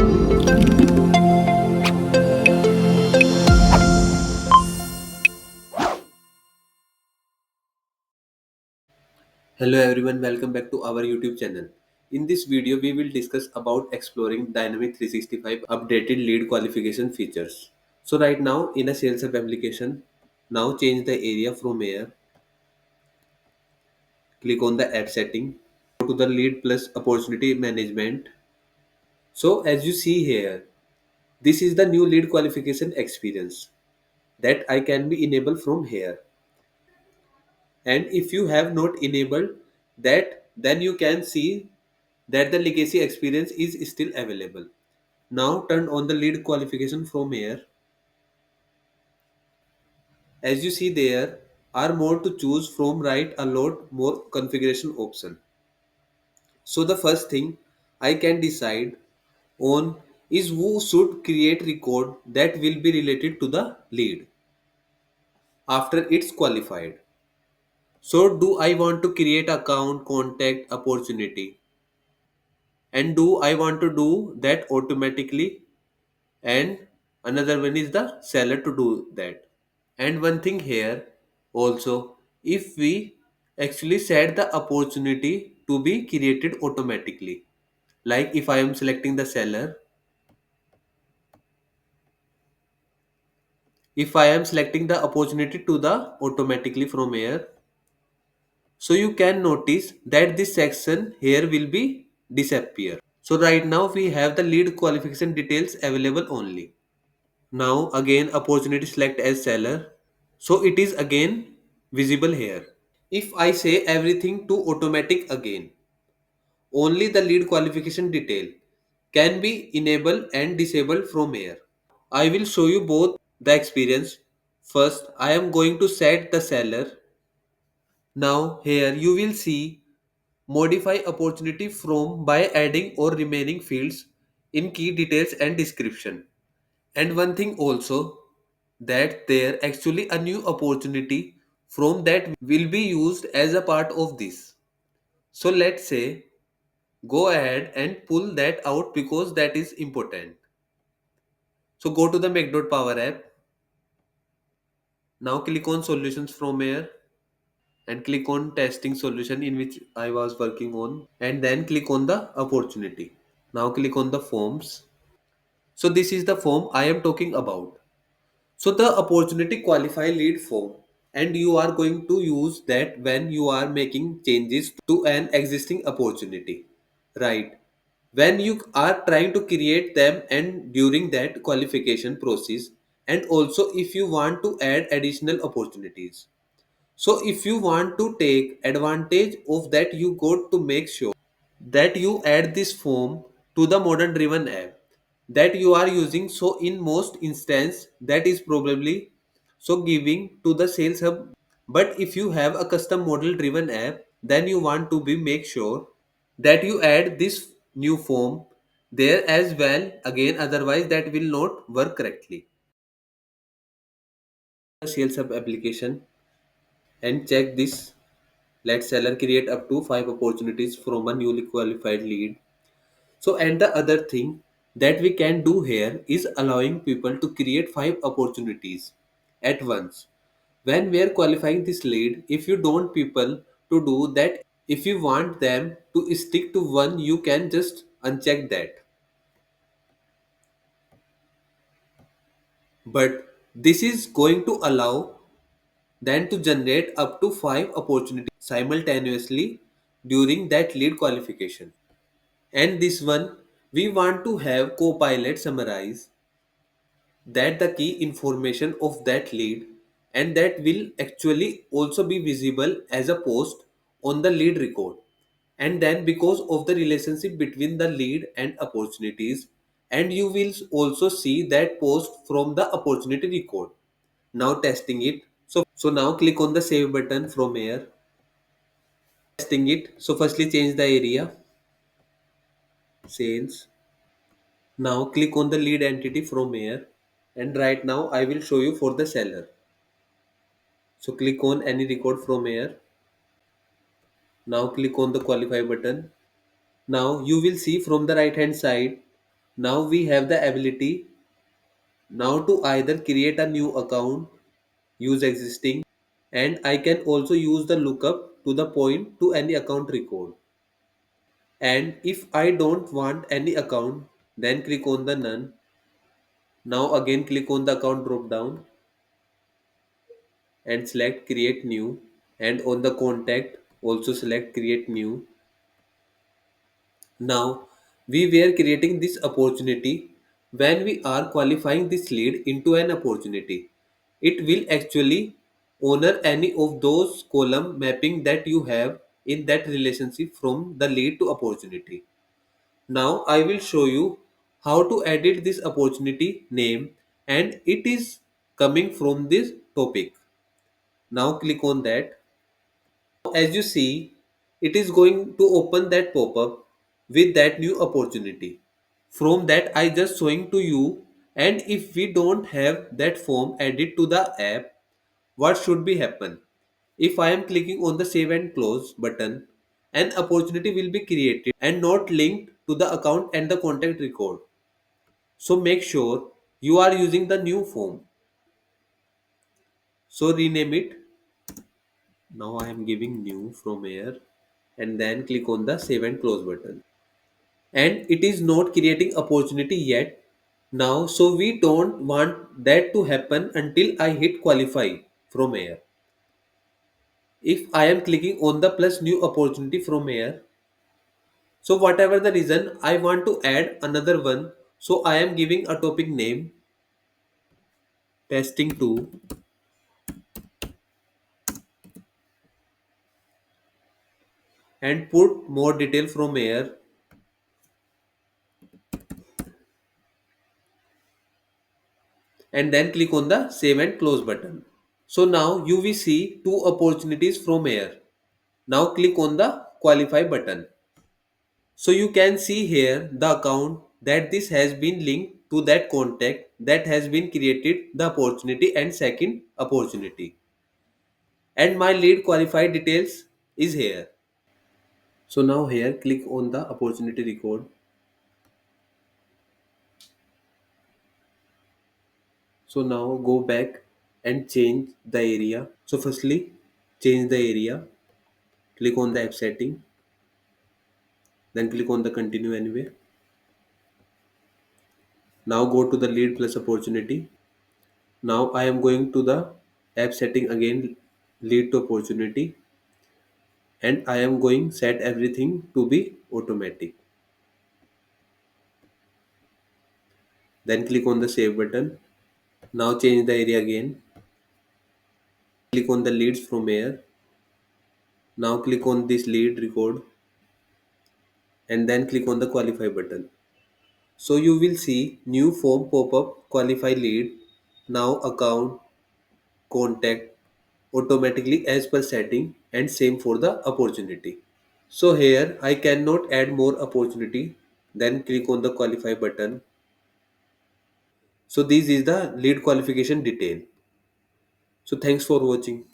Hello everyone, welcome back to our YouTube channel. In this video, we will discuss about exploring Dynamic 365 updated lead qualification features. So right now in a sales app application, now change the area from here, click on the add setting, go to the lead plus opportunity management. So as you see here, this is the new lead qualification experience that I can be enabled from here. And if you have not enabled that, then you can see that the legacy experience is still available. Now turn on the lead qualification from here. As you see, there are more to choose from, right? A lot more configuration option. So the first thing I can decide on is who should create record that will be related to the lead after it's qualified. So do I want to create account, contact, opportunity, and do I want to do that automatically, and another one is the seller to do that. And one thing here also, if we actually set the opportunity to be created automatically, like if I am selecting the seller, if I am selecting the opportunity to the automatically from here, so you can notice that this section here will be disappear. So right now we have the lead qualification details available only. Now again opportunity select as seller. So it is again visible here. If I say everything to automatic again, only the lead qualification detail can be enabled and disabled from here. I will show you both the experience. First, I am going to set the seller. Now here you will see modify opportunity from by adding or remaining fields in key details and description. And one thing also, that there actually a new opportunity from that will be used as a part of this. So let's say go ahead and pull that out because that is important. So go to the Make.Power app. Now click on solutions from here and click on testing solution in which I was working on, and then click on the opportunity. Now click on the forms. So this is the form I am talking about. So the opportunity qualify lead form, and you are going to use that when you are making changes to an existing opportunity, right? When you are trying to create them and during that qualification process, and also if you want to add additional opportunities. So if you want to take advantage of that, you got to make sure that you add this form to the modern driven app that you are using. So in most instance that is probably so giving to the sales hub, but if you have a custom model driven app, then you want to be make sure that you add this new form there as well again, otherwise that will not work correctly. The sales hub application and check this. Let seller create up to 5 opportunities from a newly qualified lead. So, and the other thing that we can do here is allowing people to create 5 opportunities at once. When we are qualifying this lead, if you don't people to do that, if you want them to stick to one, you can just uncheck that. But this is going to allow then to generate up to 5 opportunities simultaneously during that lead qualification. And this one, we want to have Copilot summarize that the key information of that lead, and that will actually also be visible as a post on the lead record. And then because of the relationship between the lead and opportunities, and you will also see that post from the opportunity record. Now testing it. So now click on the save button from here. Testing it. So firstly change the area, sales. Now click on the lead entity from here, and right now I will show you for the seller. So click on any record from here. Now click on the qualify button. Now you will see from the right hand side Now we have the ability now to either create a new account, use existing, and I can also use the lookup to the point to any account record. And if I don't want any account, then click on the none. Now again click on the account drop down and select create new, and on the contact also select create new. Now we were creating this opportunity. When we are qualifying this lead into an opportunity, it will actually honor any of those column mapping that you have in that relationship from the lead to opportunity. Now I will show you how to edit this opportunity name, and it is coming from this topic. Now click on that. As you see, it is going to open that pop-up with that new opportunity. From that I just showing to you, and if we don't have that form added to the app, what should be happen? If I am clicking on the save and close button, an opportunity will be created and not linked to the account and the contact record. So make sure you are using the new form. So rename it. Now I am giving new from here, and then click on the save and close button. And it is not creating opportunity yet now, so we don't want that to happen until I hit qualify from here. If I am clicking on the plus new opportunity from here, so whatever the reason I want to add another one, so I am giving a topic name testing 2, and put more detail from here, and then click on the save and close button. So now you will see two opportunities from here. Now click on the qualify button. So you can see here the account that this has been linked to that contact that has been created the opportunity and second opportunity. And my lead qualified details is here. So now here click on the opportunity record. So now go back and change the area. So firstly change the area, click on the app setting, then click on the continue anyway. Now go to the lead plus opportunity. Now I am going to the app setting again, lead to opportunity, and I am going set everything to be automatic. Then click on the save button. Now change the area again. Click on the leads from here. Now click on this lead record and then click on the qualify button. So you will see new form pop up, qualify lead, now account, contact automatically as per setting, and same for the opportunity. So here I cannot add more opportunity. Then click on the qualify button. So this is the lead qualification detail. So thanks for watching.